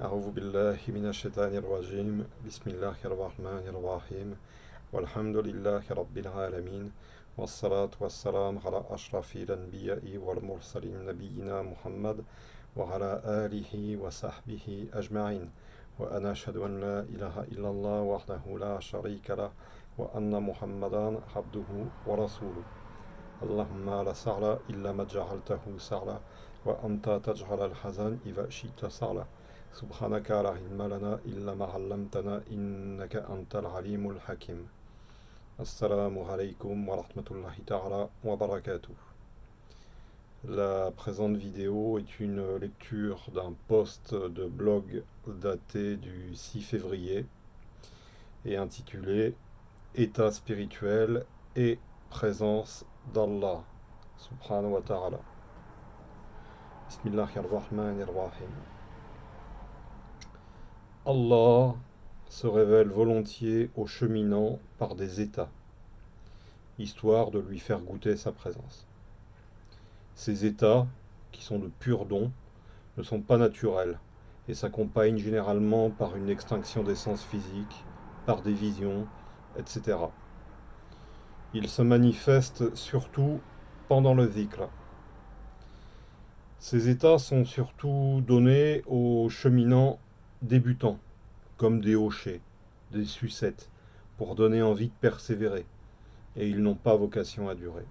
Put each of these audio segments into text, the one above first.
أعوذ بالله من الشيطان الرجيم بسم الله الرحمن الرحيم والحمد لله رب العالمين والصلاة والسلام على أشرف الأنبياء والمرسلين نبينا محمد وعلى آله وصحبه أجمعين وأنا أشهد أن لا إله إلا الله وحده لا شريك له وأن محمدا عبده ورسوله اللهم لا سهل إلا ما جعلته سهلا وأنت تجعل الحزن إذا شئت سهلا سبحانك لا علم لنا إلا ما علمتنا إنك أنت العليم الحكيم السلام عليكم ورحمة الله تعالى وبركاته. La présente vidéo est une lecture d'un post de blog daté du 6 février et intitulé État spirituel et présence d'Allah subhanahu wa ta'ala. Bismillahirrahmanirrahim. Allah se révèle volontiers aux cheminants par des états, histoire de lui faire goûter sa présence. Ces états, qui sont de purs dons, ne sont pas naturels et s'accompagnent généralement par une extinction des sens physiques, par des visions, etc. Ils se manifestent surtout pendant le dhikr. Ces états sont surtout donnés aux cheminants débutants, comme des hochets, des sucettes, pour donner envie de persévérer, et ils n'ont pas vocation à durer.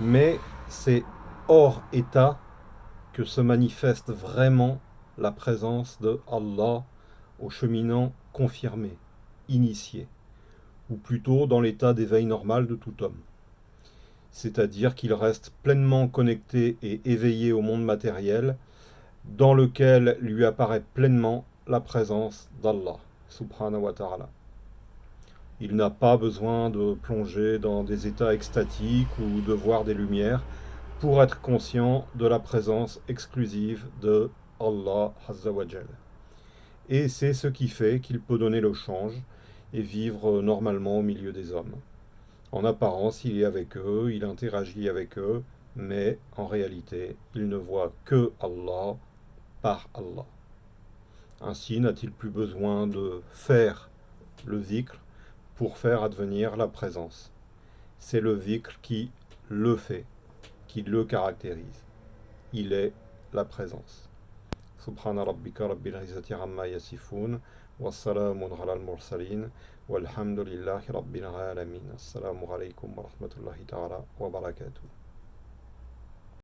Mais c'est hors état que se manifeste vraiment la présence de Allah aux cheminants confirmés, initiés, ou plutôt dans l'état d'éveil normal de tout homme. C'est-à-dire qu'il reste pleinement connecté et éveillé au monde matériel, dans lequel lui apparaît pleinement la présence d'Allah, subhanahu wa ta'ala. Il n'a pas besoin de plonger dans des états extatiques ou de voir des lumières pour être conscient de la présence exclusive de Allah Azza wa Jal. Et c'est ce qui fait qu'il peut donner le change et vivre normalement au milieu des hommes. En apparence, il est avec eux, il interagit avec eux, mais en réalité, il ne voit que Allah par Allah. Ainsi n'a-t-il plus besoin de faire le dhikr pour faire advenir la présence. C'est le dhikr qui le fait, qui le caractérise. Il est la présence. Subhana rabbika rabbil izzati amma yasifun wa salamun ala al-mursalin walhamdulillahi rabbil alamin. Assalamu alaikum wa rahmatullahi ta'ala wa barakatuh.